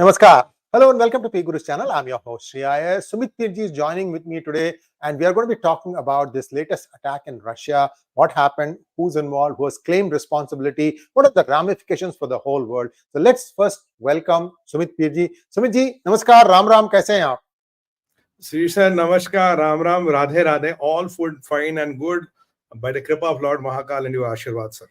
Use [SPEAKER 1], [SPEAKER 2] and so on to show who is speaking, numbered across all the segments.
[SPEAKER 1] Namaskar. Hello and welcome to PGurus channel. I'm your host Sree Iyer. Sumit is joining with me today, and we are going to be talking about this latest attack in Russia. What happened? Who's involved? Who has claimed responsibility? What are the ramifications for the whole world? So let's first welcome Sumit ji. Sumit ji, Namaskar. Ram Ram. Kaise hain aap?
[SPEAKER 2] Sri sir, Namaskar, Ram Ram, Radhe Radhe. All food fine and good by the kripa of Lord Mahakal and your Ashirwad, sir.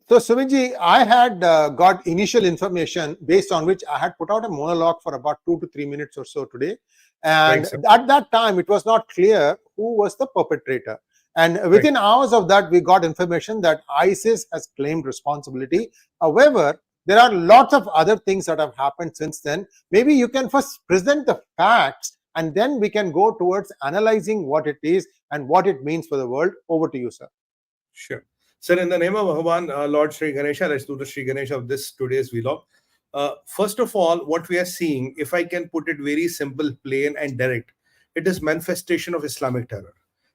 [SPEAKER 1] So, Sumit, I had got initial information based on which I had put out a monologue for about 2 to 3 minutes or so today. And at that time, it was not clear who was the perpetrator. And within hours of that, we got information that ISIS has claimed responsibility. However, there are lots of other things that have happened since then. Maybe you can first present the facts, and then we can go towards analyzing what it is and what it means for the world. Over to you, sir.
[SPEAKER 2] Sure. Sir, in the name of Bhagavan, Lord Sri Ganesha, let's do the Sri Ganesha of this today's vlog. First of all, what we are seeing, if I can put it very simple, plain and direct, it is manifestation of Islamic terror.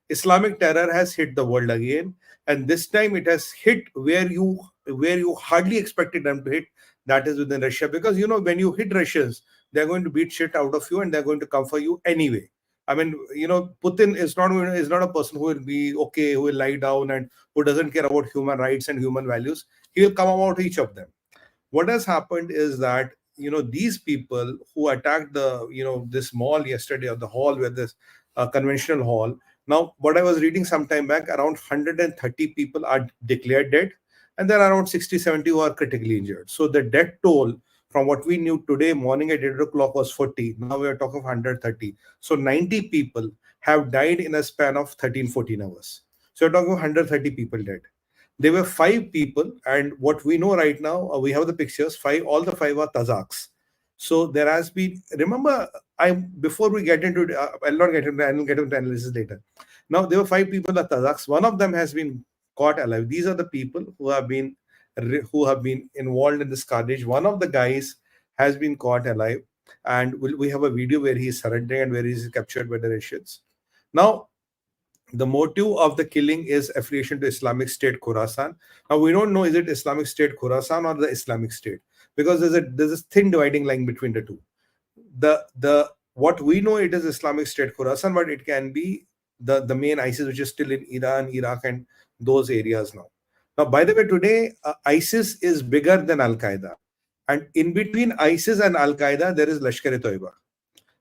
[SPEAKER 2] Islamic terror has hit the world again, and this time it has hit where you hardly expected them to hit, that is within Russia. Because, you know, when you hit Russians, they're going to beat shit out of you and they're going to come for you anyway. I mean, you know, Putin is not a person who will be okay, who will lie down and who doesn't care about human rights and human values. He will come about each of them. What has happened is that, you know, these people who attacked the, you know, this mall yesterday, or the hall where this conventional hall. Now, what I was reading some time back, around 130 people are declared dead, and there are around 60-70 who are critically injured. So the death toll from what we knew today morning at 8 o'clock was 40. Now we are talking of 130. So 90 people have died in a span of 13-14 hours. So we're talking of 130 people dead. There were 5 people, and what we know right now, we have the pictures. All the 5 are Kazakhs. So there has been. Remember, before we get into it, I'll get into analysis later. Now there were 5 people that Kazakhs. One of them has been caught alive. These are the people who have been involved in this carnage. One of the guys has been caught alive, and we have a video where he is surrendering and where he is captured by the Russians. Now, the motive of the killing is affiliation to Islamic State Khorasan. Now, we don't know, is it Islamic State Khorasan or the Islamic State, because there's a thin dividing line between the two. What we know, it is Islamic State Khorasan, but it can be the main ISIS, which is still in Iran, Iraq, and those areas now. Now, by the way, today, ISIS is bigger than Al-Qaeda. And in between ISIS and Al-Qaeda, there is 𝗤𝗏𝗄𝗏.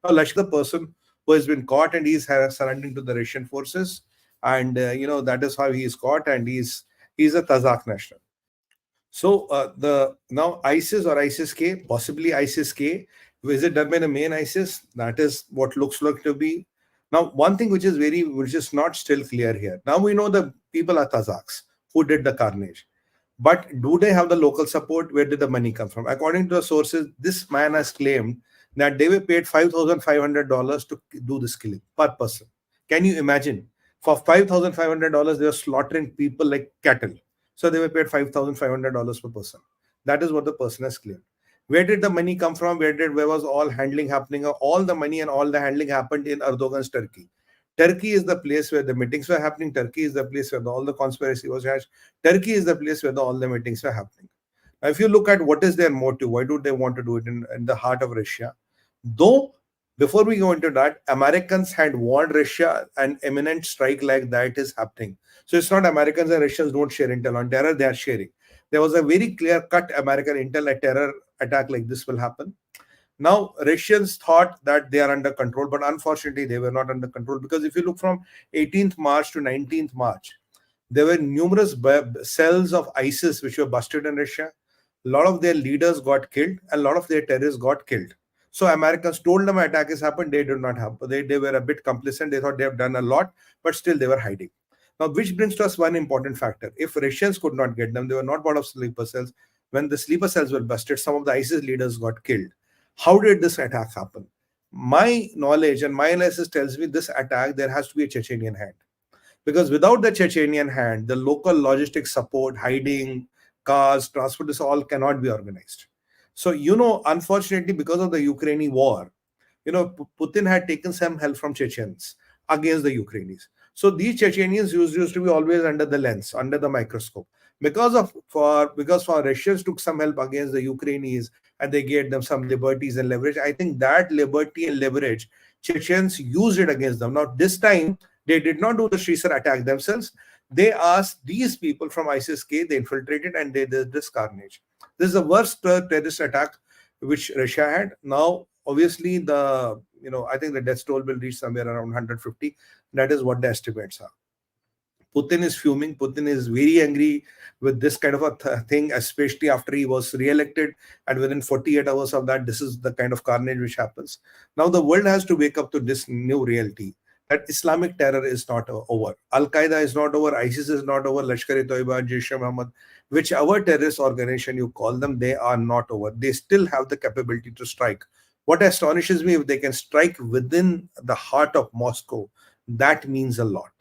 [SPEAKER 2] Now, Lashkar, the person who has been caught, and he's surrendering to the Russian forces. And, you know, that is how he is caught, and he's a Kazakh national. So, now ISIS or ISIS-K, possibly ISIS-K, is it done by the main ISIS? That is what looks like to be. Now, one thing which is not still clear here. Now we know the people are Kazakhs who did the carnage. But do they have the local support? Where did the money come from? According to the sources, this man has claimed that they were paid $5,500 to do this killing per person. Can you imagine? For $5,500, they were slaughtering people like cattle. So they were paid $5,500 per person. That is what the person has claimed. Where did the money come from? Where was all handling happening? All the money and all the handling happened in Erdogan's Turkey. Turkey is the place where the meetings were happening. Turkey is the place where all the conspiracy was hatched. Turkey is the place where all the meetings were happening. Now, if you look at what is their motive, why do they want to do it in the heart of Russia? Though, before we go into that, Americans had warned Russia an imminent strike like that is happening. So it's not Americans and Russians don't share intel on terror, they are sharing. There was a very clear-cut American intel, a terror attack like this will happen. Now, Russians thought that they are under control, but unfortunately, they were not under control, because if you look from 18th March to 19th March, there were numerous cells of ISIS which were busted in Russia. A lot of their leaders got killed, and a lot of their terrorists got killed. So Americans told them an attack has happened. They did not happen. They were a bit complicit. They thought they have done a lot, but still they were hiding. Now, which brings to us one important factor. If Russians could not get them, they were not part of sleeper cells. When the sleeper cells were busted, some of the ISIS leaders got killed. How did this attack happen? My knowledge and my analysis tells me this attack, there has to be a Chechenian hand. Because without the Chechenian hand, the local logistics support, hiding, cars, transport, this all cannot be organized. So, you know, unfortunately, because of the Ukrainian war, you know, Putin had taken some help from Chechens against the Ukrainians. So these Chechenians used to be always under the lens, under the microscope. Because Russians took some help against the Ukrainians and they gave them some liberties and leverage. I think that liberty and leverage, Chechens used it against them. Now, this time, they did not do the Sree Sir attack themselves. They asked these people from ISIS-K, they infiltrated and they did this carnage. This is the worst terrorist attack which Russia had. Now, obviously, I think the death toll will reach somewhere around 150. That is what the estimates are. Putin is fuming. Putin is very angry with this kind of a thing, especially after he was re-elected. And within 48 hours of that, this is the kind of carnage which happens. Now the world has to wake up to this new reality that Islamic terror is not over. Al-Qaeda is not over. ISIS is not over. 𝗣𝗚𝗖𝙩𝗫𝗍𝗔, 𝗔𝗔𝗻𝗔, whichever terrorist organization you call them, they are not over. They still have the capability to strike. What astonishes me, if they can strike within the heart of Moscow, that means a lot.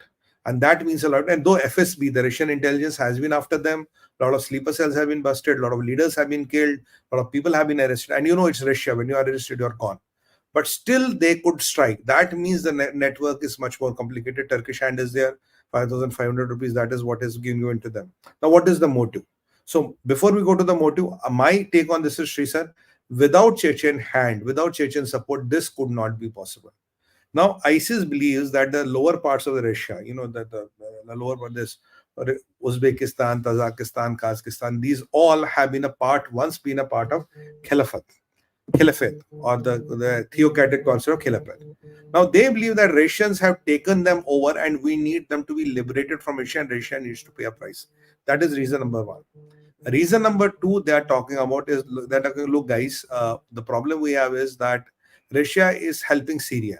[SPEAKER 2] And that means a lot. And though FSB, the Russian intelligence, has been after them, a lot of sleeper cells have been busted, a lot of leaders have been killed, a lot of people have been arrested. And it's Russia. When you are arrested, you're gone. But still, they could strike. That means the network is much more complicated. Turkish hand is there, 5,500 rupees. That is what is given to them. Now, what is the motive? So, before we go to the motive, my take on this is, Sree Sir, without Chechen hand, without Chechen support, this could not be possible. Now, ISIS believes that the lower parts of the Russia, the lower part, this Uzbekistan, Tajikistan, Kazakhstan, these all have once been a part of Caliphate, or the theocratic concept of Caliphate. Now, they believe that Russians have taken them over and we need them to be liberated from Russia, and Russia needs to pay a price. That is reason number one. Reason number two they are talking about is that, look guys, the problem we have is that Russia is helping Syria.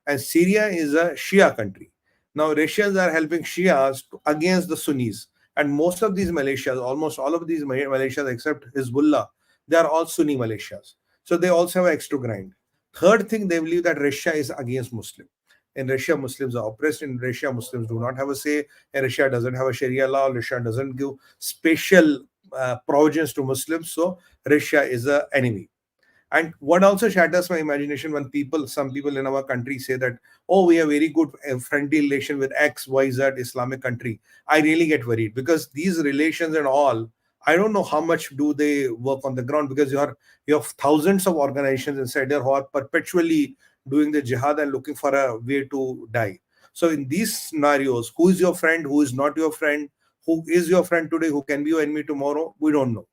[SPEAKER 2] And Syria is a Shia country. Now, Russians are helping Shias against the Sunnis. And most of these militias, almost all of these militias except Hezbollah, they are all Sunni militias. So they also have extra grind. Third thing, they believe that Russia is against Muslim. In Russia, Muslims are oppressed. In Russia, Muslims do not have a say. In Russia doesn't have a Sharia law. Russia doesn't give special provisions to Muslims. So Russia is an enemy. And what also shatters my imagination when some people in our country say that, oh, we have very good friendly relation with X, Y, Z Islamic country. I really get worried because these relations and all, I don't know how much do they work on the ground, because you have thousands of organizations inside there who are perpetually doing the jihad and looking for a way to die. So in these scenarios, who is your friend, who is not your friend, who is your friend today, who can be your enemy tomorrow, we don't know.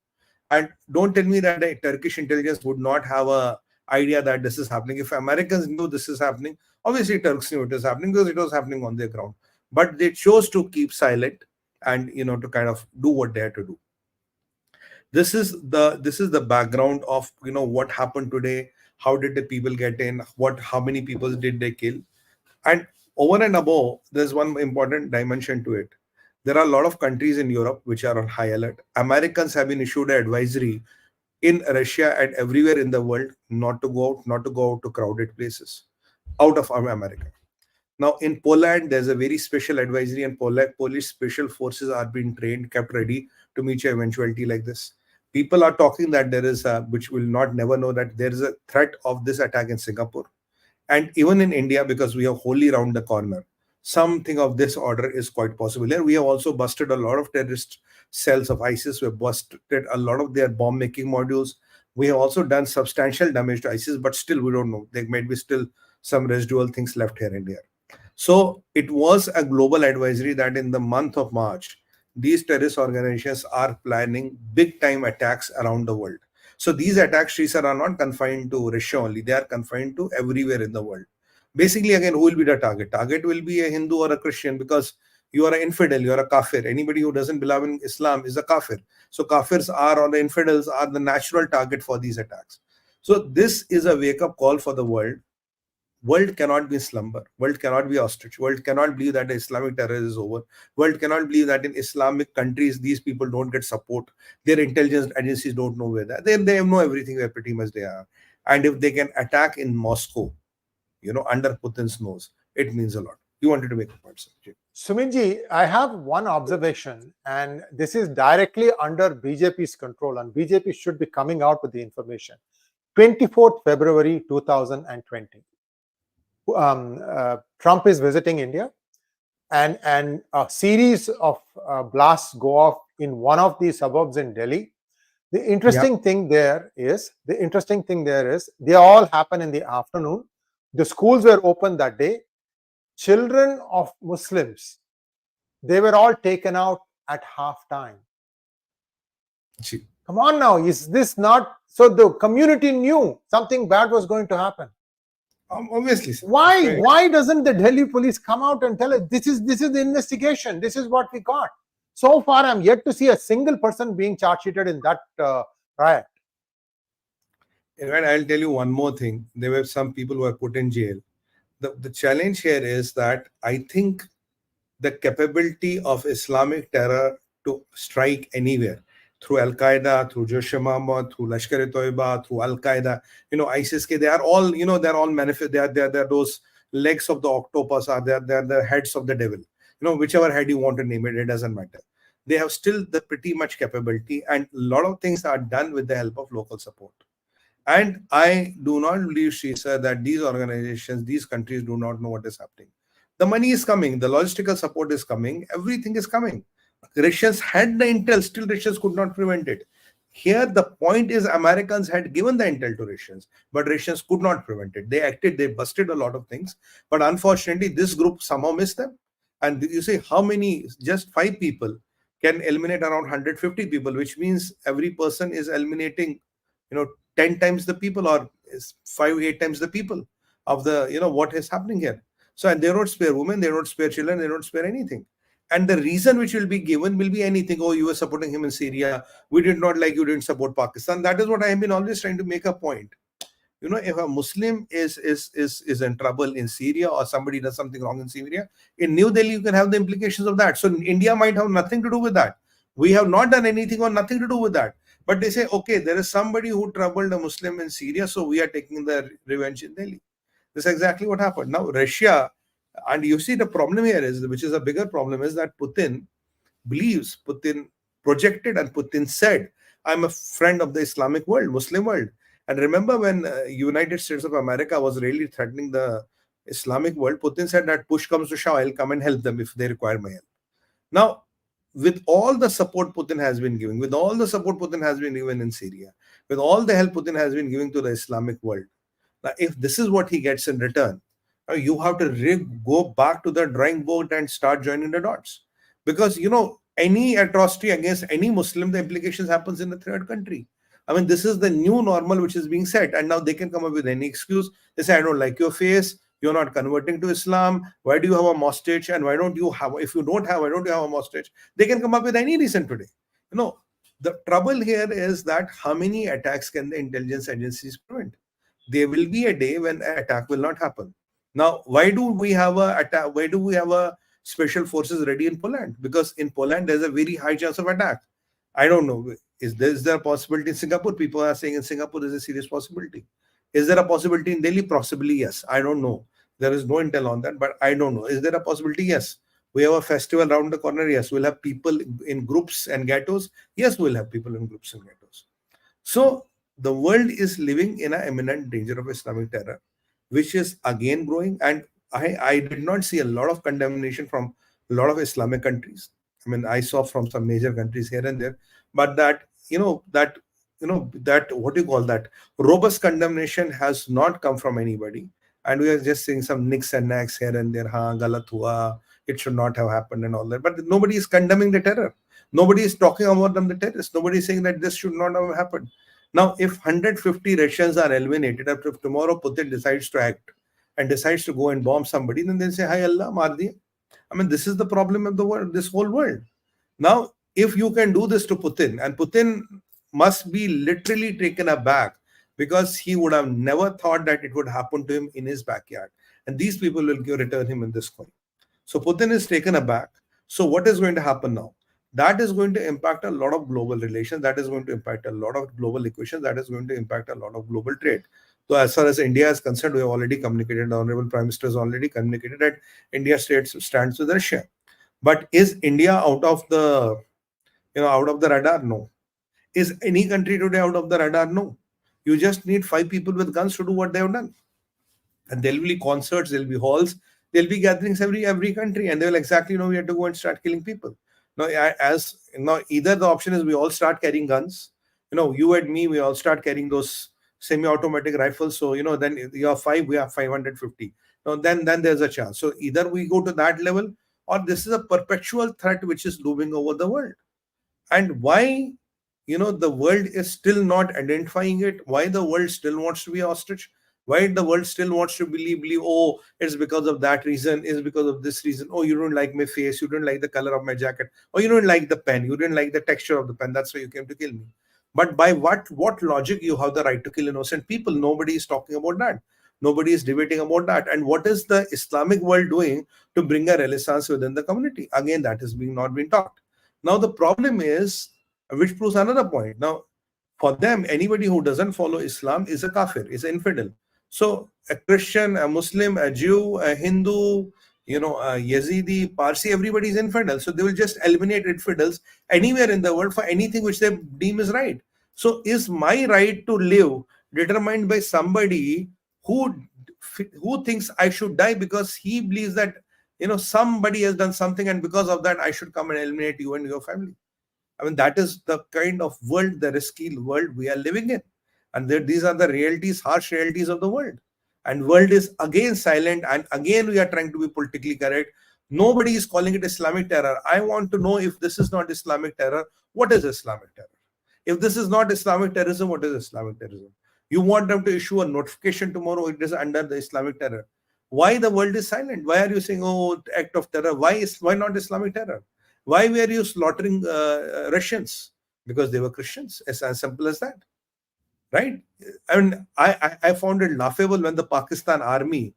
[SPEAKER 2] And don't tell me that the Turkish intelligence would not have an idea that this is happening. If Americans knew this is happening, obviously Turks knew it was happening because it was happening on their ground. But they chose to keep silent and to kind of do what they had to do. This is the background of what happened today. How did the people get in? How many people did they kill? And over and above, there's one important dimension to it. There are a lot of countries in Europe which are on high alert. Americans have been issued an advisory in Russia and everywhere in the world not to go out to crowded places out of America. Now, in Poland, there's a very special advisory, and Polish special forces are being trained, kept ready to meet an eventuality like this. People are talking that there is which will never know, that there is a threat of this attack in Singapore. And even in India, because we are wholly round the corner, something of this order is quite possible. Here we have also busted a lot of terrorist cells of ISIS. We have busted a lot of their bomb-making modules. We have also done substantial damage to ISIS, but still we don't know. There might be still some residual things left here and there. So it was a global advisory that in the month of March, these terrorist organizations are planning big-time attacks around the world. So these attacks, Sree Sir, are not confined to Russia only. They are confined to everywhere in the world. Basically, again, who will be the target? Target will be a Hindu or a Christian, because you are an infidel, you are a kafir. Anybody who doesn't believe in Islam is a kafir. So kafirs or the infidels are the natural target for these attacks. So this is a wake-up call for the world. World cannot be in slumber. World cannot be ostrich. World cannot believe that the Islamic terror is over. World cannot believe that in Islamic countries, these people don't get support. Their intelligence agencies don't know where they are. They know everything where pretty much they are. And if they can attack in Moscow, under Putin's nose, it means a lot. You wanted to make a point, sir.
[SPEAKER 1] Sumitji, I have one observation, and this is directly under BJP's control, and BJP should be coming out with the information. 24th February 2020. Trump is visiting India, and a series of blasts go off in one of the suburbs in Delhi. The interesting thing there is, they all happen in the afternoon. The schools were open that day. Children of Muslims, they were all taken out at halftime. Come on now, is this not? So the community knew something bad was going to happen.
[SPEAKER 2] Obviously.
[SPEAKER 1] Why doesn't the Delhi police come out and tell us this is the investigation? This is what we got. So far, I'm yet to see a single person being charge sheeted in that riot.
[SPEAKER 2] In fact, I'll tell you one more thing. There were some people who were put in jail. The challenge here is that I think the capability of Islamic terror to strike anywhere through Al-Qaeda, through Jaish-e-Mohammed, through 𝗏𝗏𝗏𝗏, through Al-Qaeda, ISIS, they are all, they're all manifest. They are those legs of the octopus, they're the heads of the devil. Whichever head you want to name it, it doesn't matter. They have still the pretty much capability, and a lot of things are done with the help of local support. And I do not believe, Sree sir, that these organizations, these countries do not know what is happening. The money is coming, the logistical support is coming, everything is coming. Russians had the intel, still Russians could not prevent it. Here, the point is Americans had given the intel to Russians, but Russians could not prevent it. They acted, they busted a lot of things, but unfortunately, this group somehow missed them. And you say, how many? Just 5 people can eliminate around 150 people, which means every person is eliminating, 10 times the people, or 5-8 times the people of the, what is happening here. So, and they don't spare women, they don't spare children, they don't spare anything. And the reason which will be given will be anything. Oh, you were supporting him in Syria. We did not like you didn't support Pakistan. That is what I have been always trying to make a point. If a Muslim is in trouble in Syria, or somebody does something wrong in Syria, in New Delhi, you can have the implications of that. So India might have nothing to do with that. We have not done anything or nothing to do with that. But they say, okay, there is somebody who troubled a Muslim in Syria, so we are taking the revenge in Delhi. This is exactly what happened. Now, Russia, and you see the problem here is, which is a bigger problem, is that Putin believes, Putin projected and Putin said, I'm a friend of the Islamic world, Muslim world. And remember when United States of America was really threatening the Islamic world, Putin said that push comes to shove, I'll come and help them if they require my help. Now, with all the support Putin has been giving, with all the support Putin has been given in Syria, with all the help Putin has been giving to the Islamic world, now if this is what he gets in return, you have to go back to the drawing board and start joining the dots. Because, any atrocity against any Muslim, the implications happens in a third country. I mean, this is the new normal which is being set, and now they can come up with any excuse. They say, I don't like your face, you're not converting to Islam, why do you have a mustache, and why don't you have, if you don't have, why don't you have a mustache? They can come up with any reason today. The trouble here is that how many attacks can the intelligence agencies prevent? There will be a day when an attack will not happen. Now, why do we have a attack? Why do we have a special forces ready in Poland? Because in Poland, there's a very high chance of attack. I don't know. Is there a possibility in Singapore? People are saying in Singapore there's a serious possibility. Is there a possibility in Delhi? Possibly, yes. I don't know. There is no intel on that, but I don't know. Is there a possibility? Yes. We have a festival around the corner. Yes. We'll have people in groups and ghettos. Yes, we'll have people in groups and ghettos. So the world is living in an imminent danger of Islamic terror, which is again growing. And I did not see a lot of condemnation from a lot of Islamic countries. I mean, I saw from some major countries here and there, but that what do you call that? Robust condemnation has not come from anybody. And we are just seeing some nicks and knacks here and there. Galat hua, it should not have happened and all that. But nobody is condemning the terror. Nobody is talking about them, the terrorists. Nobody is saying that this should not have happened. Now, if 150 Russians are eliminated, if tomorrow Putin decides to act and decides to go and bomb somebody, then they'll say, Hi Allah, maar diya. I mean, this is the problem of the world, this whole world. Now, if you can do this to Putin, and Putin must be literally taken aback, because he would have never thought that it would happen to him in his backyard. And these people will return him in this coin. So Putin is taken aback. So what is going to happen now? That is going to impact a lot of global relations. That is going to impact a lot of global equations. That is going to impact a lot of global trade. So as far as India is concerned, we have already communicated, the Honorable Prime Minister has already communicated that India stands with Russia. But is India out of the radar? No. Is any country today out of the radar? No. You just need 5 people with guns to do what they have done. And there will be concerts, there will be halls, there will be gatherings every country, and they will exactly know we have to go and start killing people. Now, either the option is we all start carrying guns, You and me, we all start carrying those semi-automatic rifles. So, then you have 5, we have 550. Then there's a chance. So either we go to that level, or this is a perpetual threat which is looming over the world. And why, the world is still not identifying it, why the world still wants to be hostage, why the world still wants to believe, oh, it's because of that reason, it's because of this reason. Oh, you don't like my face, you don't like the color of my jacket, or you don't like the pen, you didn't like the texture of the pen, that's why you came to kill me. But by what logic you have the right to kill innocent people? Nobody is talking about that. Nobody is debating about that. And what is the Islamic world doing to bring a renaissance within the community? Again, that is not being talked. Now, the problem is, which proves another point. Now, for them, anybody who doesn't follow Islam is a kafir, is an infidel. So, a Christian, a Muslim, a Jew, a Hindu, a Yazidi, Parsi, everybody is infidel. So, they will just eliminate infidels anywhere in the world for anything which they deem is right. So, is my right to live determined by somebody who thinks I should die because he believes that somebody has done something, and because of that I should come and eliminate you and your family? I mean, that is the kind of world, the risky world we are living in. And these are the realities, harsh realities of the world. And world is again silent, and again we are trying to be politically correct. Nobody is calling it Islamic terror. I want to know, if this is not Islamic terror, what is Islamic terror? If this is not Islamic terrorism, what is Islamic terrorism? You want them to issue a notification tomorrow, it is under the Islamic terror. Why the world is silent? Why are you saying, oh, act of terror? Why not Islamic terror? Why were you slaughtering Russians? Because they were Christians. It's as simple as that, right? I mean, I found it laughable when the Pakistan army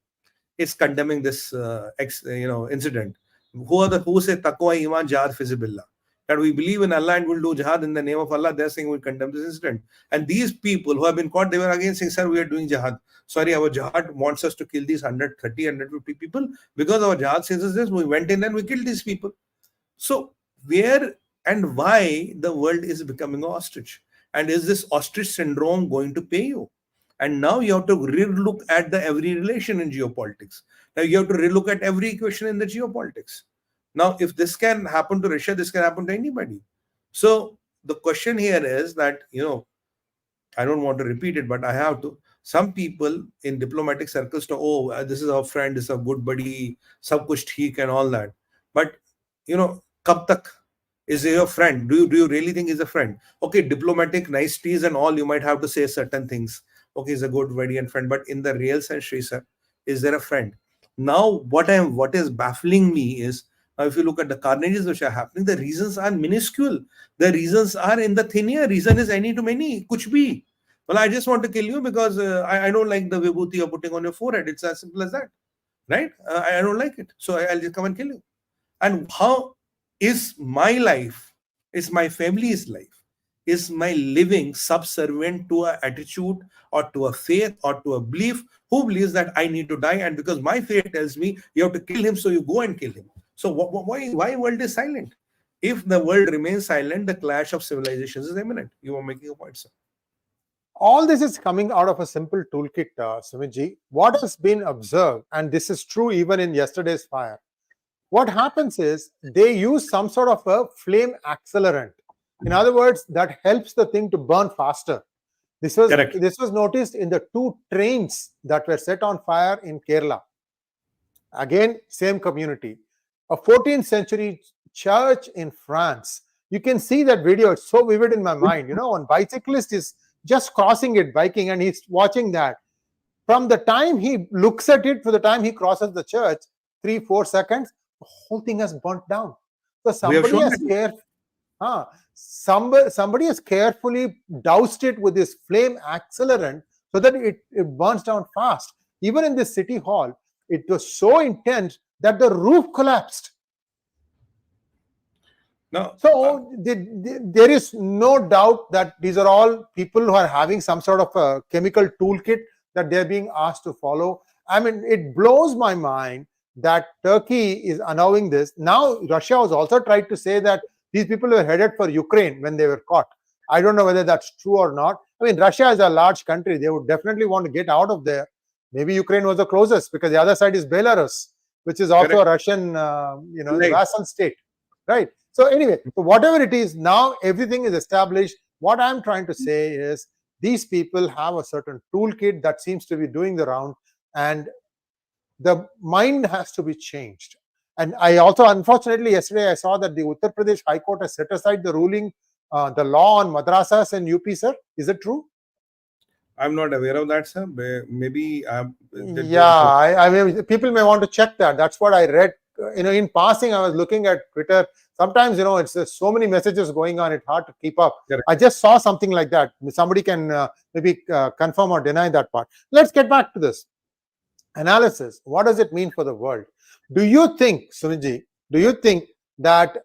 [SPEAKER 2] is condemning this incident. Who say taqwa, iman, jihad, fizibillah? That we believe in Allah and will do jihad in the name of Allah. They're saying we condemn this incident. And these people who have been caught, they were again saying, sir, we are doing jihad. Sorry, our jihad wants us to kill these 130, 150 people. Because our jihad says us this, we went in and we killed these people. So where and why the world is becoming an ostrich? And is this ostrich syndrome going to pay you? And now you have to relook at every relation in geopolitics. Now you have to relook at every equation in the geopolitics. Now, if this can happen to Russia, this can happen to anybody. So the question here is that, I don't want to repeat it, but I have to. Some people in diplomatic circles to, oh, this is our friend, this is a good buddy, sab kuch theek and all that. But, kab tak is he your friend? Do you really think he's a friend? Okay, diplomatic niceties and all, you might have to say certain things. Okay, he's a good buddy and friend. But in the real sense, Sree sir, is there a friend? Now, what is baffling me is, if you look at the carnages which are happening, the reasons are minuscule. The reasons are in the thin air. Reason is any to many. Kuch bhi. Well, I just want to kill you because I don't like the vibhuti you're putting on your forehead. It's as simple as that. Right? I don't like it. So I'll just come and kill you. And how is my life, is my family's life, is my living subservient to an attitude or to a faith or to a belief? Who believes that I need to die? And because my faith tells me you have to kill him, so you go and kill him. So why world is silent? If the world remains silent, the clash of civilizations is imminent. You are making a point, sir.
[SPEAKER 1] All this is coming out of a simple toolkit, Sumitji. What has been observed, and this is true even in yesterday's fire, what happens is they use some sort of a flame accelerant. In other words, that helps the thing to burn faster. This was noticed in the 2 trains that were set on fire in Kerala. Again, same community. A 14th century church in France. You can see that video. It's so vivid in my mind. One bicyclist is just crossing it, biking, and he's watching that. From the time he looks at it to the time he crosses the church, 3-4 seconds, the whole thing has burnt down. So somebody has carefully doused it with this flame accelerant so that it burns down fast. Even in this city hall, it was so intense that the roof collapsed.
[SPEAKER 2] No.
[SPEAKER 1] So there is no doubt that these are all people who are having some sort of a chemical toolkit that they're being asked to follow. I mean, it blows my mind that Turkey is allowing this. Now, Russia has also tried to say that these people were headed for Ukraine when they were caught. I don't know whether that's true or not. I mean, Russia is a large country. They would definitely want to get out of there. Maybe Ukraine was the closest because the other side is Belarus, which is also a Russian, vassal state, right? So anyway, so whatever it is, now everything is established. What I'm trying to say is these people have a certain toolkit that seems to be doing the round, and the mind has to be changed. And I also, unfortunately, yesterday I saw that the Uttar Pradesh High Court has set aside the ruling, the law on madrasas in UP, sir. Is it true?
[SPEAKER 2] I'm not aware of that, sir. Maybe.
[SPEAKER 1] I mean, people may want to check that. That's what I read. In passing, I was looking at Twitter. Sometimes, it's so many messages going on, it's hard to keep up.
[SPEAKER 2] Correct.
[SPEAKER 1] I just saw something like that. Somebody can maybe confirm or deny that part. Let's get back to this analysis. What does it mean for the world? Do you think, Sumitji, that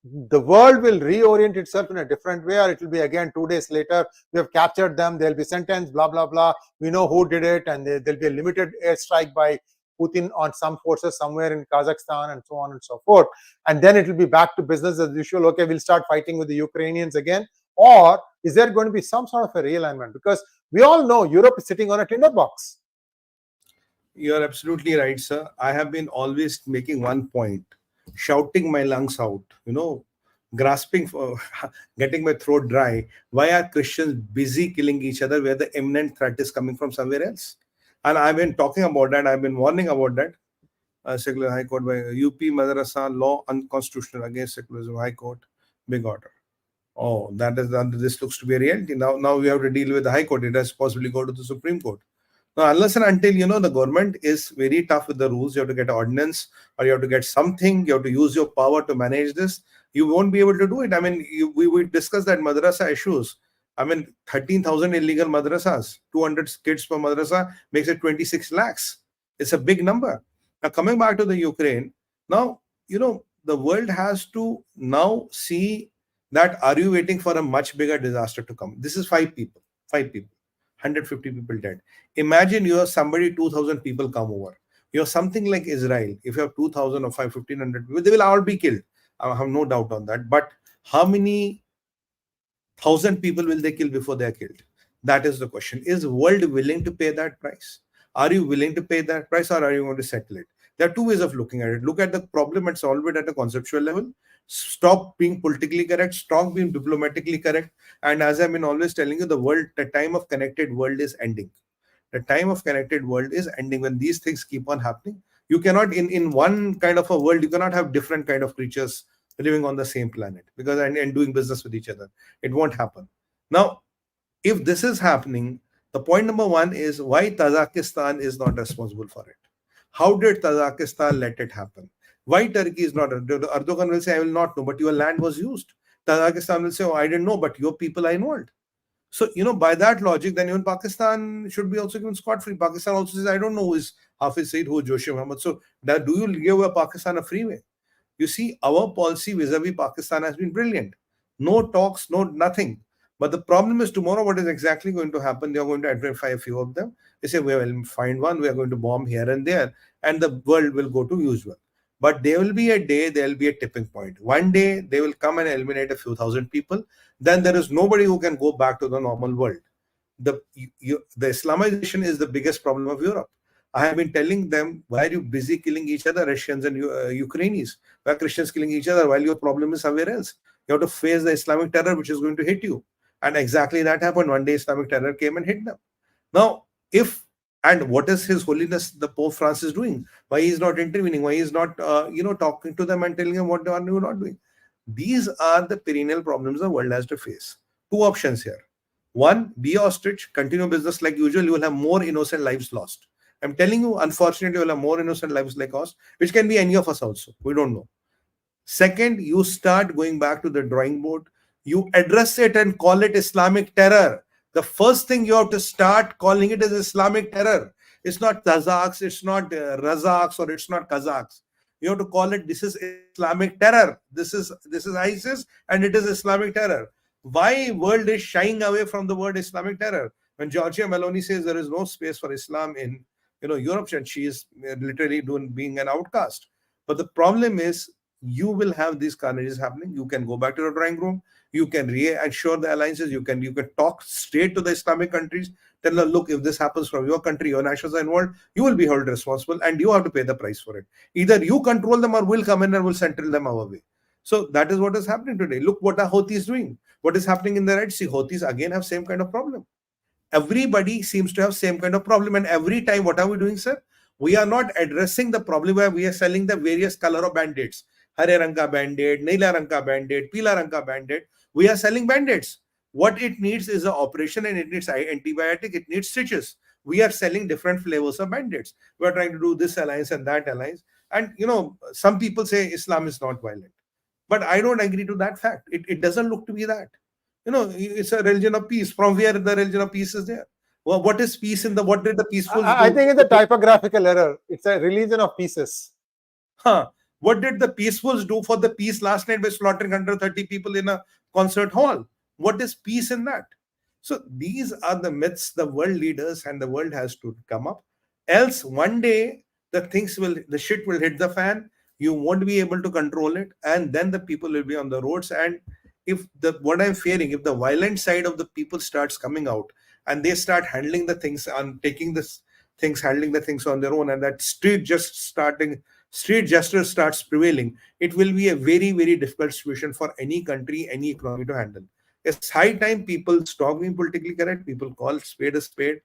[SPEAKER 1] the world will reorient itself in a different way, or it will be again 2 days later, we have captured them, they'll be sentenced, blah, blah, blah. We know who did it, and there'll be a limited airstrike by Putin on some forces somewhere in Kazakhstan and so on and so forth. And then it will be back to business as usual. Okay, we'll start fighting with the Ukrainians again. Or is there going to be some sort of a realignment? Because we all know Europe is sitting on a tinderbox.
[SPEAKER 2] You're absolutely right, sir. I have been always making one point, shouting my lungs out, grasping for getting my throat dry. Why are Christians busy killing each other where the imminent threat is coming from somewhere else? And I've been talking about that. I've been warning about that. Secular High Court by UP Madrasa law unconstitutional against secularism. High Court, big order. Oh, this looks to be a reality. Now we have to deal with the High Court. It has possibly go to the Supreme Court. Now, unless and until, the government is very tough with the rules, you have to get an ordinance or you have to get something, you have to use your power to manage this, you won't be able to do it. I mean, we discussed that madrasa issues. I mean, 13,000 illegal madrasas, 200 kids per madrasa makes it 26 lakhs. It's a big number. Now, coming back to the Ukraine, now, the world has to now see that, are you waiting for a much bigger disaster to come? This is 5 people. 150 people dead. Imagine you have somebody, 2,000 people come over. You have something like Israel. If you have 2,000 or 1,500 people, they will all be killed. I have no doubt on that. But how many 1,000 people will they kill before they are killed? That is the question. Is the world willing to pay that price? Are you willing to pay that price, or are you going to settle it? There are 2 ways of looking at it. Look at the problem and solve it at a conceptual level. Stop being politically correct, stop being diplomatically correct. And as I've been always telling you, the time of connected world is ending. The time of connected world is ending when these things keep on happening. You cannot, in one kind of a world, you cannot have different kind of creatures living on the same planet because and doing business with each other. It won't happen. Now, if this is happening, the point number 1 is why Tajikistan is not responsible for it. How did Tajikistan let it happen? Why Turkey is not? Erdogan will say, I will not know, but your land was used. Tajikistan will say, oh, I didn't know, but your people are involved. So, by that logic, then even Pakistan should be also given scot-free. Pakistan also says, I don't know who is Hafiz Saeed, who is Joseph Muhammad. So, do you give Pakistan a freeway? You see, our policy vis-a-vis Pakistan has been brilliant. No talks, no nothing. But the problem is tomorrow, what is exactly going to happen? They are going to identify a few of them. They say, we will find one, we are going to bomb here and there, and the world will go to usual. But there will be a day, there will be a tipping point. One day, they will come and eliminate a few thousand people. Then there is nobody who can go back to the normal world. The Islamization is the biggest problem of Europe. I have been telling them, why are you busy killing each other, Russians and Ukrainians? Why are Christians killing each other while your problem is somewhere else? You have to face the Islamic terror, which is going to hit you. And exactly that happened. One day, Islamic terror came and hit them. Now, and what is His Holiness the Pope Francis doing? Why he is not intervening? Why he is not, talking to them and telling them what they are not doing? These are the perennial problems the world has to face. 2 options here. 1, be ostrich, continue business like usual. You will have more innocent lives lost. I'm telling you, unfortunately, you will have more innocent lives like us, which can be any of us also. We don't know. Second, you start going back to the drawing board. You address it and call it Islamic terror. The first thing you have to start calling it is Islamic terror. It's not Kazakhs, it's not Razaks, or it's not Kazakhs. You have to call it, this is Islamic terror. This is ISIS, and it is Islamic terror. Why world is shying away from the word Islamic terror? When Giorgia Meloni says there is no space for Islam in Europe, and she is literally being an outcast. But the problem is, you will have these carnages happening. You can go back to the drawing room. You can reassure the alliances. You can talk straight to the Islamic countries. Tell them, look, if this happens from your country, your nationals are involved, you will be held responsible and you have to pay the price for it. Either you control them or we'll come in and we'll settle them our way. So that is what is happening today. Look what the Houthi is doing. What is happening in the Red Sea? Houthis again have same kind of problem. Everybody seems to have same kind of problem, and every time, what are we doing, sir? We are not addressing the problem where we are selling the various color of band-aids. Hare rang ka band-aid, neela rang ka band-aid, peela rang ka band-aid. We are selling band-aids. What it needs is an operation, and it needs antibiotic, it needs stitches. We are selling different flavors of band-aids. We are trying to do this alliance and that alliance. And some people say Islam is not violent. But I don't agree to that fact. It doesn't look to be that. It's a religion of peace. From where the religion of peace is there? Well, what is peace in the, what did the peaceful
[SPEAKER 1] I think it's a typographical error. It's a religion of pieces.
[SPEAKER 2] What did the peacefuls do for the peace last night by slaughtering 130 people in a concert hall? What is peace in that? So these are the myths the world leaders and the world has to come up. Else one day the shit will hit the fan. You won't be able to control it, and then the people will be on the roads. And what I'm fearing, if the violent side of the people starts coming out and they start handling the things and handling the things on their own, and that street justice starts prevailing, it will be a very, very difficult situation for any country, any economy to handle. It's high time people stop being politically correct. People call spade a spade.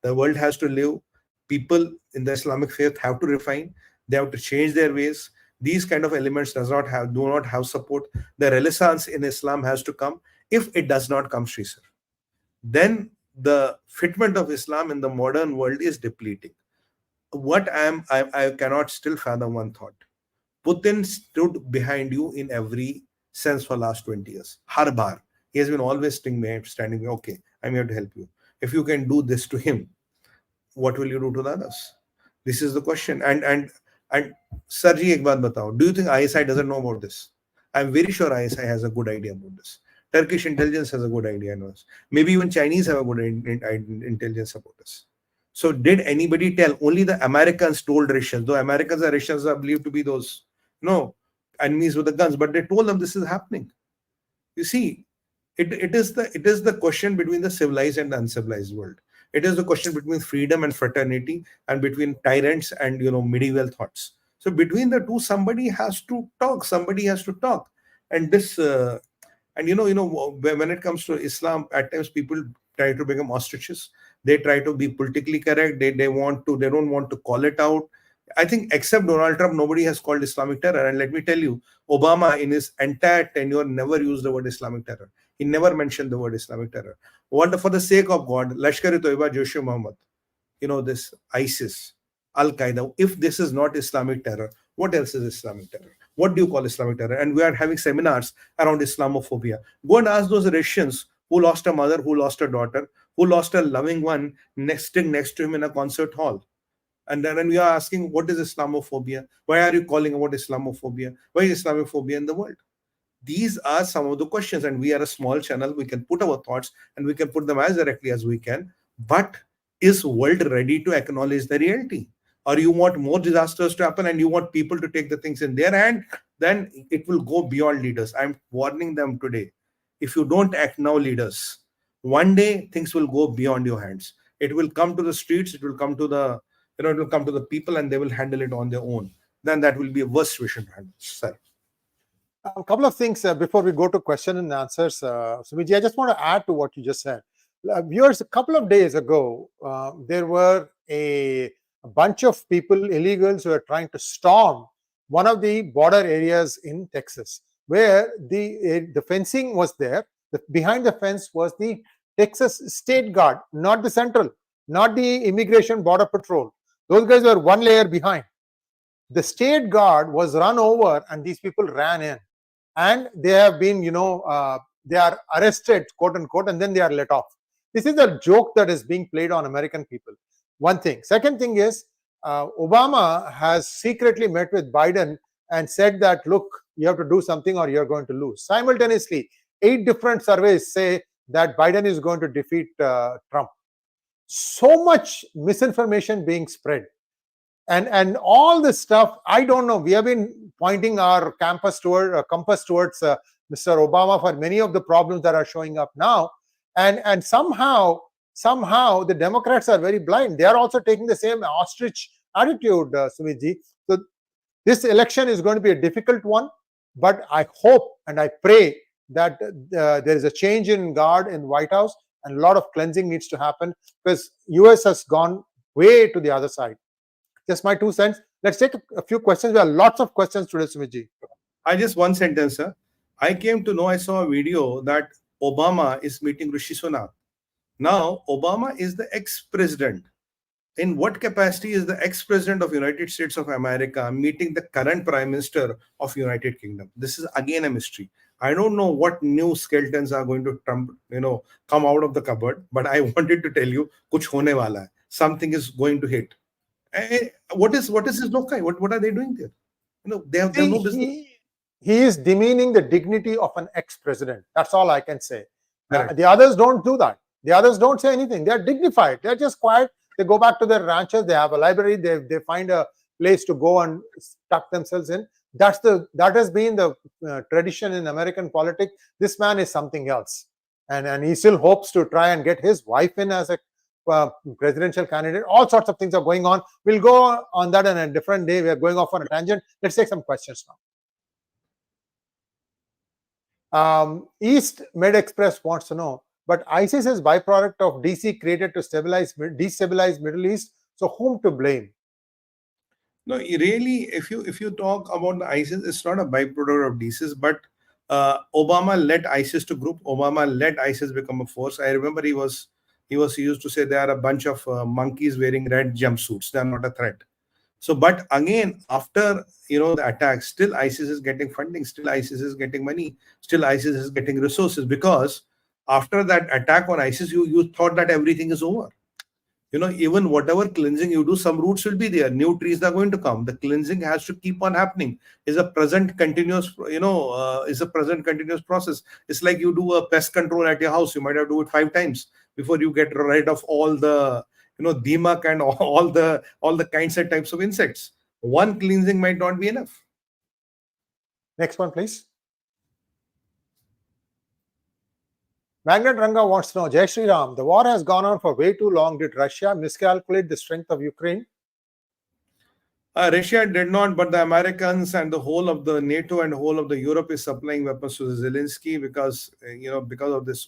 [SPEAKER 2] The world has to live. People in the Islamic faith have to refine. They have to change their ways. These kind of elements do not have support. The renaissance in Islam has to come. If it does not come, Sree sir, then the fitment of Islam in the modern world is depleting. I cannot still fathom one thought. Putin stood behind you in every sense for last 20 years. Har bar. He has been always standing behind. Okay, I'm here to help you. If you can do this to him, what will you do to the others? This is the question. And Sir ji, ek baat batao. Do you think ISI doesn't know about this? I'm very sure ISI has a good idea about this. Turkish intelligence has a good idea on this. Maybe even Chinese have a good intelligence about this. So did anybody tell? Only the Americans told Russians, though Americans and Russians are believed to be those enemies with the guns, but they told them this is happening. You see, it is the question between the civilized and the uncivilized world. It is the question between freedom and fraternity, and between tyrants and medieval thoughts. So between the two, somebody has to talk. And this when it comes to Islam, at times people try to become ostriches. They try to be politically correct. They don't want to call it out. I think except Donald Trump, nobody has called Islamic terror. And let me tell you, Obama in his entire tenure never used the word Islamic terror. He never mentioned the word Islamic terror. For the sake of God, 𝗤𝙗𝘗𝘐 Jaish-e-Mohammed, this ISIS, Al-Qaeda, if this is not Islamic terror, what else is Islamic terror? What do you call Islamic terror? And we are having seminars around Islamophobia. Go and ask those Russians who lost a mother, who lost a daughter, who lost a loving one next to him in a concert hall. And then we are asking, what is Islamophobia? Why are you calling about Islamophobia? Why is Islamophobia in the world? These are some of the questions, and we are a small channel. We can put our thoughts and we can put them as directly as we can. But is world ready to acknowledge the reality? Or you want more disasters to happen and you want people to take the things in their hand? Then it will go beyond leaders. I'm warning them today. If you don't act now, leaders, one day things will go beyond your hands. It will come to the streets. It will come to the it will come to the people, and they will handle it on their own. Then that will be a worse situation to handle. Sir.
[SPEAKER 1] A couple of things before we go to question and answers. Sumit, I just want to add to what you just said. Viewers, a couple of days ago, there were a bunch of people, illegals, who were trying to storm one of the border areas in Texas, where the fencing was there. Behind the fence was the Texas State Guard, not the Central, not the Immigration Border Patrol. Those guys were one layer behind. The State Guard was run over, and these people ran in. And they have been, they are arrested, quote unquote, and then they are let off. This is a joke that is being played on American people. One thing. Second thing is, Obama has secretly met with Biden and said that, look, you have to do something or you're going to lose. Simultaneously, 8 different surveys say that Biden is going to defeat Trump. So much misinformation being spread. And all this stuff, I don't know. We have been pointing our compass towards Mr. Obama for many of the problems that are showing up now. And somehow the Democrats are very blind. They are also taking the same ostrich attitude, Sumitji. So this election is going to be a difficult one, but I hope and I pray that there is a change in guard in White House, and a lot of cleansing needs to happen because US has gone way to the other side. Just my 2 cents. Let's take a few questions. There are lots of questions today, Sumitji.
[SPEAKER 2] I just one sentence, sir. I came to know, I saw a video that Obama is meeting Rishi Sunak. Now, Obama is the ex-president. In what capacity is the ex-president of United States of America meeting the current Prime Minister of United Kingdom? This is again a mystery. I don't know what new skeletons are going to come out of the cupboard, but I wanted to tell you, kuch hone wala hai. Something is going to hit. What is his loci? What are they doing there? They have no business.
[SPEAKER 1] He is demeaning the dignity of an ex-president. That's all I can say. The others don't do that. The others don't say anything. They are dignified. They are just quiet. They go back to their ranches. They have a library. They find a place to go and tuck themselves in. That has been the tradition in American politics. This man is something else, and he still hopes to try and get his wife in as a presidential candidate. All sorts of things are going on. We'll go on that on a different day. We are going off on a tangent. Let's take some questions now. East Med Express wants to know, but ISIS is byproduct of DC created to destabilize Middle East. So whom to blame?
[SPEAKER 2] No, really, if you talk about the ISIS, it's not a byproduct of DCs, but Obama led ISIS to group. Obama led ISIS become a force. I remember he used to say they are a bunch of monkeys wearing red jumpsuits. They are not a threat. So, but again, after the attack, still ISIS is getting funding, still ISIS is getting money, still ISIS is getting resources, because after that attack on ISIS, you thought that everything is over. Even whatever cleansing you do, some roots will be there, new trees are going to come. The cleansing has to keep on happening. Is a present continuous, process. It's like you do a pest control at your house. You might have to do it 5 times before you get rid of all the 𝗒𝗏 and all the kinds and types of insects. One cleansing might not be enough.
[SPEAKER 1] Next one, please. Magnet Ranga wants to know, Jai Shri Ram, the war has gone on for way too long. Did Russia miscalculate the strength of Ukraine?
[SPEAKER 2] Russia did not, but the Americans and the whole of the NATO and whole of the Europe is supplying weapons to Zelensky because of this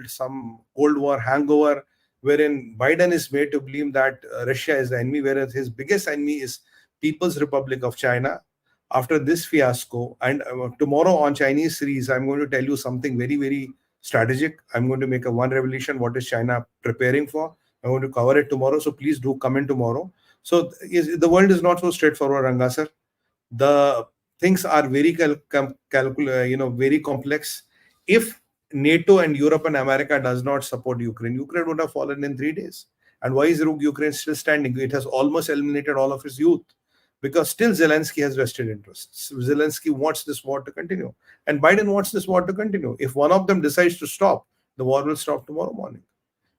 [SPEAKER 2] some Cold War hangover, wherein Biden is made to believe that Russia is the enemy, whereas his biggest enemy is People's Republic of China. After this fiasco, and tomorrow on Chinese series, I'm going to tell you something very, very strategic. I'm going to make one revelation. What is China preparing for? I'm going to cover it tomorrow. So please do come in tomorrow. So the world is not so straightforward, Ranga sir. The things are very very complex. If NATO and Europe and America does not support Ukraine, Ukraine would have fallen in 3 days. And why is Ukraine still standing? It has almost eliminated all of its youth, because still Zelensky has vested interests. Zelensky wants this war to continue, and Biden wants this war to continue. If one of them decides to stop, the war will stop tomorrow morning.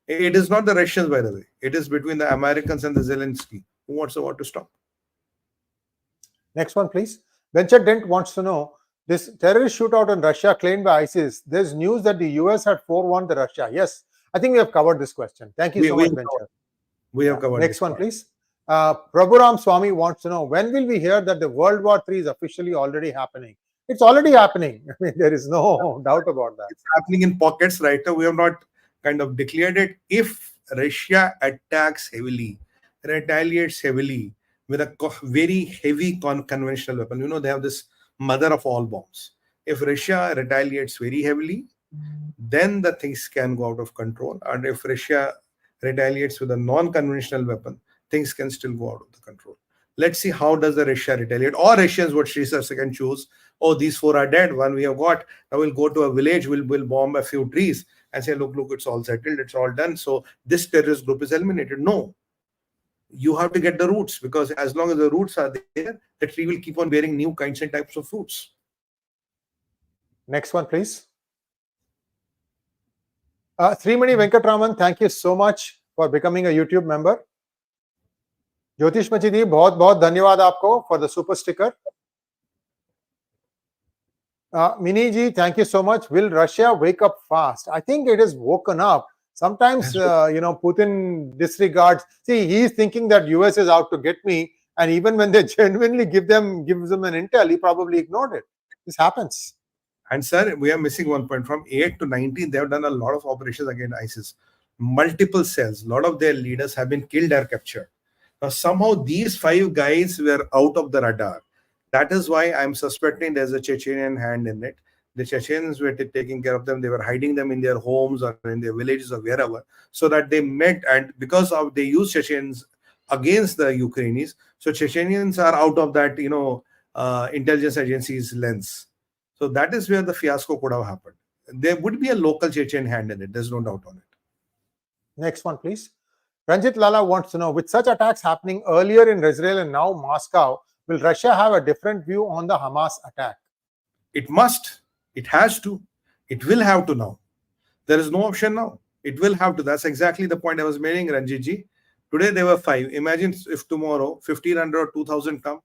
[SPEAKER 2] It is not the Russians, by the way. It is between the Americans and the Zelensky who wants the war to stop.
[SPEAKER 1] Next one, please. Venture Dent wants to know, this terrorist shootout in Russia claimed by ISIS, there's news that the US had forewarned the Russia. Yes, I think we have covered this question. Thank you so much, Venture.
[SPEAKER 2] We have covered.
[SPEAKER 1] Next one, please. Prabhuram Swami wants to know, when will we hear that the World War III is officially already happening? It's already happening. I mean, there is no doubt about that.
[SPEAKER 2] It's happening in pockets right now. We have not kind of declared it. If Russia attacks heavily, retaliates heavily with a very heavy conventional weapon, they have this mother of all bombs. If Russia retaliates very heavily, then the things can go out of control. And if Russia retaliates with a non-conventional weapon, things can still go out of the control. Let's see how does the Russia retaliate, or Russians, what Sree Sir can choose. Oh, these 4 are dead. One we have got. Now we'll go to a village. We'll bomb a few trees and say, look, it's all settled. It's all done. So this terrorist group is eliminated. No, you have to get the roots, because as long as the roots are there, the tree will keep on bearing new kinds and types of fruits.
[SPEAKER 1] Next one, please. Srimani Venkatraman, thank you so much for becoming a YouTube member. ज्योतिष मची दी, बहुत बहुत धन्यवाद आपको for the super sticker. Mini ji, thank you so much. Will Russia wake up fast? I think it is woken up. Sometimes Putin disregards. See, he is thinking that US is out to get me, and even when they genuinely gives them an intel, he probably ignored it. This happens.
[SPEAKER 2] And sir, we are missing one point. From 8 to 19, they have done a lot of operations against ISIS. Multiple cells, a lot of their leaders have been killed or captured. Now, somehow these 5 guys were out of the radar. That is why I'm suspecting there's a Chechenian hand in it. The Chechens were taking care of them. They were hiding them in their homes or in their villages or wherever, so that they met. And because of they use Chechens against the Ukrainians, so Chechenians are out of that, intelligence agency's lens. So that is where the fiasco could have happened. There would be a local Chechen hand in it. There's no doubt on it.
[SPEAKER 1] Next one, please. Ranjit Lala wants to know, with such attacks happening earlier in Israel and now Moscow, will Russia have a different view on the Hamas attack?
[SPEAKER 2] It must. It has to. It will have to now. There is no option now. It will have to. That's exactly the point I was making, Ranjitji. Today there were 5. Imagine if tomorrow 1,500 or 2,000 come.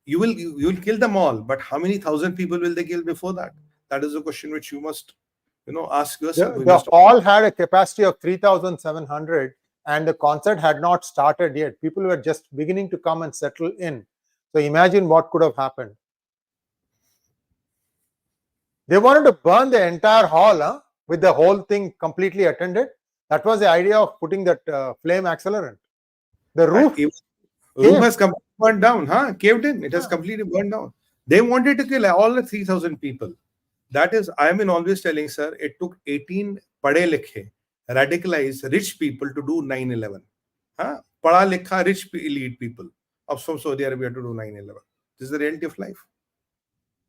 [SPEAKER 2] You will kill them all. But how many thousand people will they kill before that? That is a question which you must, ask yourself.
[SPEAKER 1] The hall had a capacity of 3,700 and the concert had not started yet. People were just beginning to come and settle in. So imagine what could have happened. They wanted to burn the entire hall with the whole thing completely attended. That was the idea of putting that flame accelerant. The roof
[SPEAKER 2] has completely burned down, caved in. It has completely burned down. They wanted to kill all the 3,000 people. That is, I have been always telling, sir, it took 18 𝗣𝗽𝗍𝗍, radicalized rich people to do 9/11. Padha likha rich elite people from Saudi Arabia to do 9/11. This is the reality of life.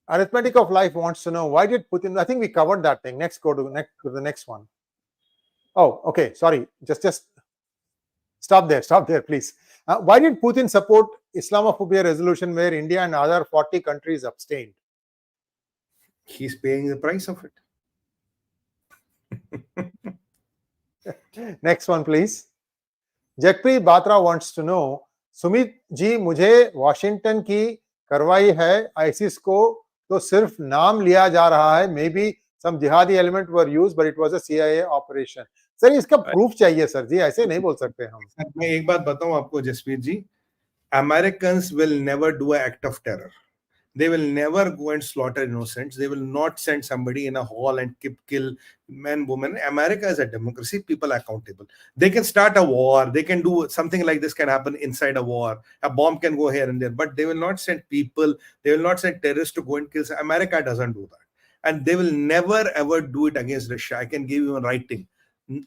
[SPEAKER 1] Arithmetic of Life wants to know, why did Putin, I think we covered that thing. Next, go to the next one. Oh, okay, sorry. Just stop there, please. Why did Putin support Islamophobia resolution where India and other 40 countries abstained?
[SPEAKER 2] He's paying the price of
[SPEAKER 1] it. Next one, please. 𝗤𝗬𝗿 𝗤𝗂𝘁 wants to know, Sumit ji, मुझे Washington की कार्रवाई है, ISIS को तो सिर्फ नाम लिया जा रहा है. Maybe some jihadi element were used, but it was a CIA operation. Sir इसका प्रूफ चाहिए सर जी, ऐसे नहीं बोल सकते हम.
[SPEAKER 2] मैं एक बात बताऊं आपको जसवीर जी, Americans will never do an act of terror. They will never go and slaughter innocents. They will not send somebody in a hall and kill men, women. America is a democracy. People are accountable. They can start a war. They can do something like this can happen inside a war. A bomb can go here and there. But they will not send people. They will not send terrorists to go and kill. America doesn't do that. And they will never ever do it against Russia. I can give you a writing.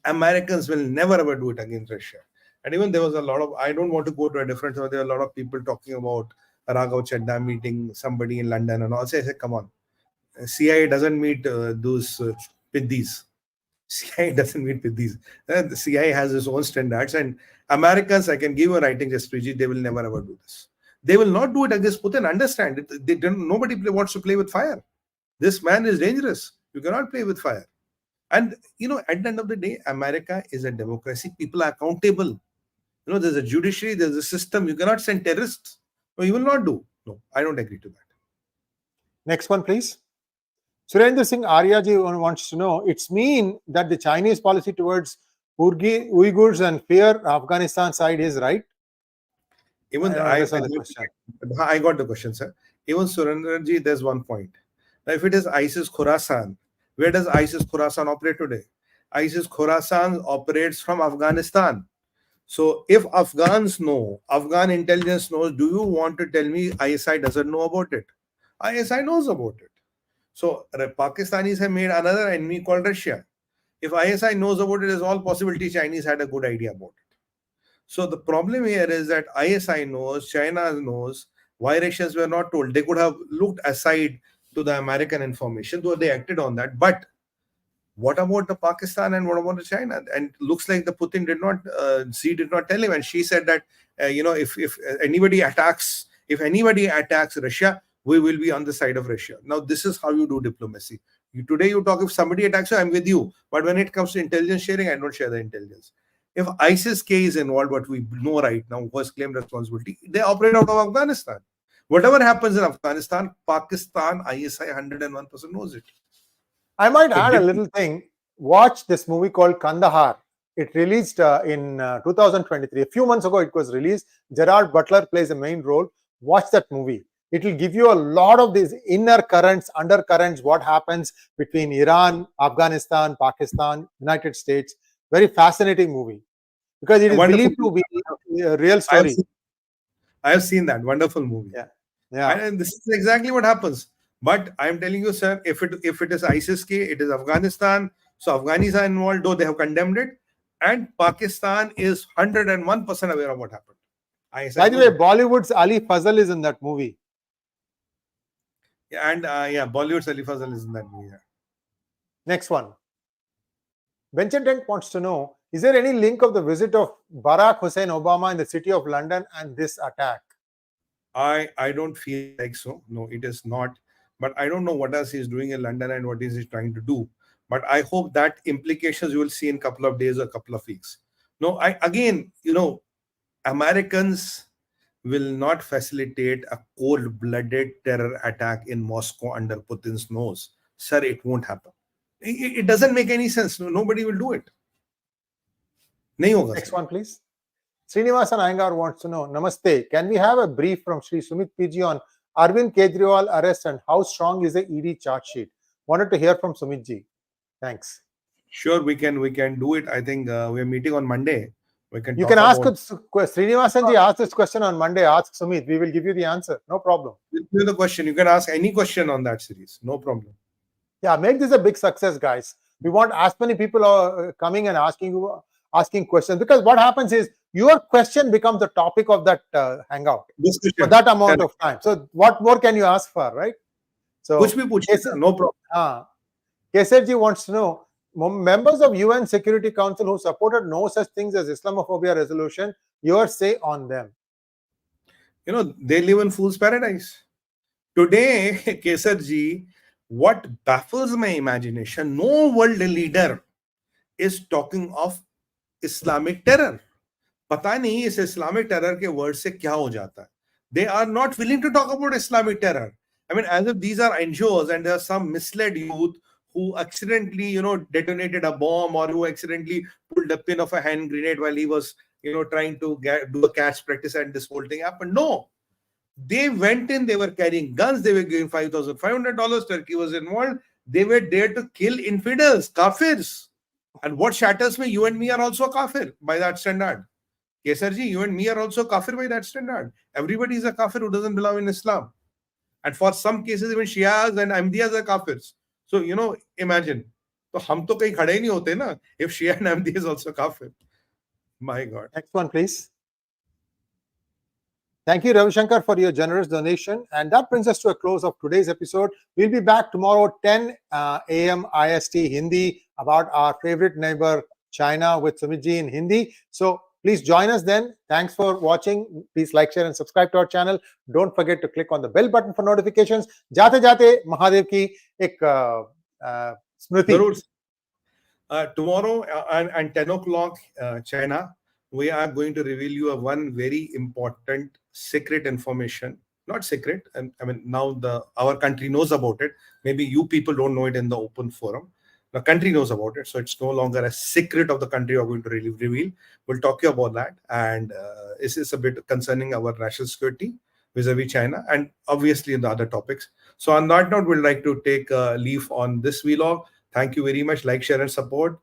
[SPEAKER 2] Americans will never ever do it against Russia. And even there was a lot of, I don't want to go to a different, there were a lot of people talking about 𝗤𝙁𝙤𝙪 meeting somebody in London and all. So I said, come on. CIA doesn't meet those 𝗣𝗲𝗍𝗍. CIA doesn't meet 𝗣𝗲𝗍. The CIA has its own standards. And Americans, I can give you a writing, just PG, they will never ever do this. They will not do it against Putin. Understand it. Nobody wants to play with fire. This man is dangerous. You cannot play with fire. And, at the end of the day, America is a democracy. People are accountable. There's a judiciary, there's a system. You cannot send terrorists. No, you will not do. No, I don't agree to that.
[SPEAKER 1] Next one, please. Surendra Singh Aryaji wants to know, it's mean that the Chinese policy towards Uyghurs and fear Afghanistan side is right?
[SPEAKER 2] Even I got the question, sir. Even Surendra ji, there's one point. Now, if it is ISIS Khorasan, where does ISIS Khorasan operate today? ISIS Khorasan operates from Afghanistan. So if Afghans know, Afghan intelligence knows, do you want to tell me ISI doesn't know about it? ISI knows about it. So Pakistanis have made another enemy called Russia. If ISI knows about it, there's all possibility Chinese had a good idea about it. So the problem here is that ISI knows, China knows, why Russians were not told. They could have looked aside to the American information, though they acted on that. But what about the Pakistan and what about the China? And looks like the Putin did not, Xi did not tell him. And she said that, if anybody attacks Russia, we will be on the side of Russia. Now, this is how you do diplomacy. Today you talk, if somebody attacks you, I'm with you. But when it comes to intelligence sharing, I don't share the intelligence. If ISIS-K is involved, what we know right now, who has claimed responsibility, they operate out of Afghanistan. Whatever happens in Afghanistan, Pakistan, ISI 101% knows it.
[SPEAKER 1] I might add a little thing. Watch this movie called Kandahar. It released in 2023. A few months ago, it was released. Gerard Butler plays the main role. Watch that movie. It will give you a lot of these inner currents, undercurrents, what happens between Iran, Afghanistan, Pakistan, United States. Very fascinating movie because it is believed to be a real story.
[SPEAKER 2] I have seen that wonderful movie.
[SPEAKER 1] Yeah.
[SPEAKER 2] And this is exactly what happens. But I am telling you, sir, if it is ISIS-K, it is Afghanistan. So Afghanistan involved, though they have condemned it, and Pakistan is 101% aware of what happened.
[SPEAKER 1] By the way, Bollywood's 𝗤𝘖 𝗲𝘅 is in that movie.
[SPEAKER 2] Yeah, and Bollywood's 𝗤𝘲 𝗲𝘅 is in that movie. Yeah.
[SPEAKER 1] Next one. Benjamin wants to know, is there any link of the visit of Barack Hussein Obama in the city of London and this attack?
[SPEAKER 2] I don't feel like so. No, it is not. But I don't know what else he's doing in London and what is he trying to do. But I hope that implications you will see in a couple of days or a couple of weeks. No, again, Americans will not facilitate a cold-blooded terror attack in Moscow under Putin's nose. Sir, it won't happen. It doesn't make any sense. No, nobody will do it.
[SPEAKER 1] Next one, please. Srinivasan Iyengar wants to know, Namaste, can we have a brief from Sri Sumit PG on Arvind Kejriwal arrest and how strong is the ED charge sheet? Wanted to hear from Sumit ji. Thanks.
[SPEAKER 2] Sure, we can do it. I think we are meeting on Monday.
[SPEAKER 1] You can ask Srinivasan ji, ask this question on Monday. Ask Sumit. We will give you the answer. No problem.
[SPEAKER 2] Give you the question. You can ask any question on that series. No problem.
[SPEAKER 1] Yeah, make this a big success, guys. We want as many people coming and asking questions, because what happens is your question becomes the topic of that hangout for that amount of time. So what more can you ask for, right? So
[SPEAKER 2] no problem.
[SPEAKER 1] Kesar ji wants to know, members of UN Security Council who supported no such things as Islamophobia resolution, your say on them?
[SPEAKER 2] They live in fool's paradise. Today, Kesar ji, what baffles my imagination, no world leader is talking of Islamic terror. पता नहीं इस Islamic terror के word से क्या हो जाता है. They are not willing to talk about Islamic terror. I mean, as if these are NGOs and there are some misled youth who accidentally, detonated a bomb, or who accidentally pulled a pin of a hand grenade while he was, trying to do a catch practice, and this whole thing happened. No. They went in, they were carrying guns, they were giving $5,500, Turkey was involved. They were there to kill infidels, kafirs. And what shatters me, you and me are also kafir by that standard. Kesar ji, you and me are also kafir by that standard. Everybody is a kafir who doesn't belong in Islam. And for some cases, even Shias and Ahmadiyas are kafirs. So, imagine. So, hum to kahin khade hi nahi hote na, if Shia and Ahmadi is also kafir. My God.
[SPEAKER 1] Next one, please. Thank you, Ravi Shankar, for your generous donation. And that brings us to a close of today's episode. We'll be back tomorrow, 10 a.m. IST Hindi, about our favorite neighbor, China, with Sumit ji in Hindi. So please join us then. Thanks for watching. Please like, share, and subscribe to our channel. Don't forget to click on the bell button for notifications. Jate jate Mahadev ki ek smriti.
[SPEAKER 2] Tomorrow and 10 o'clock China, we are going to reveal you one very important secret information. Not secret, and I mean, now our country knows about it. Maybe you people don't know it in the open forum. The country knows about it, so it's no longer a secret of the country we're going to reveal. We'll talk to you about that, and this is a bit concerning our national security vis-a-vis China, and obviously in the other topics. So on that note, we'd like to take leave on this vlog. Thank you very much. Like, share, and support.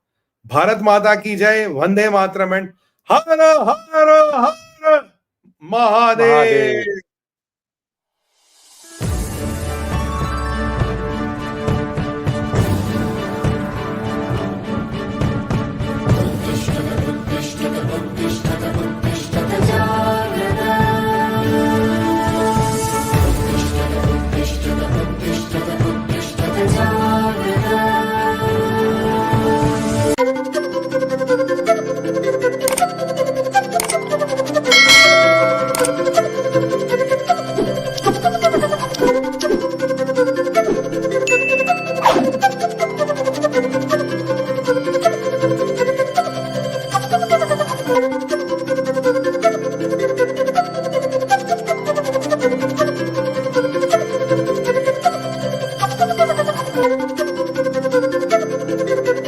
[SPEAKER 2] Bharat Mata ki jai, Vande Mataram, and Har Har Har Mahadev.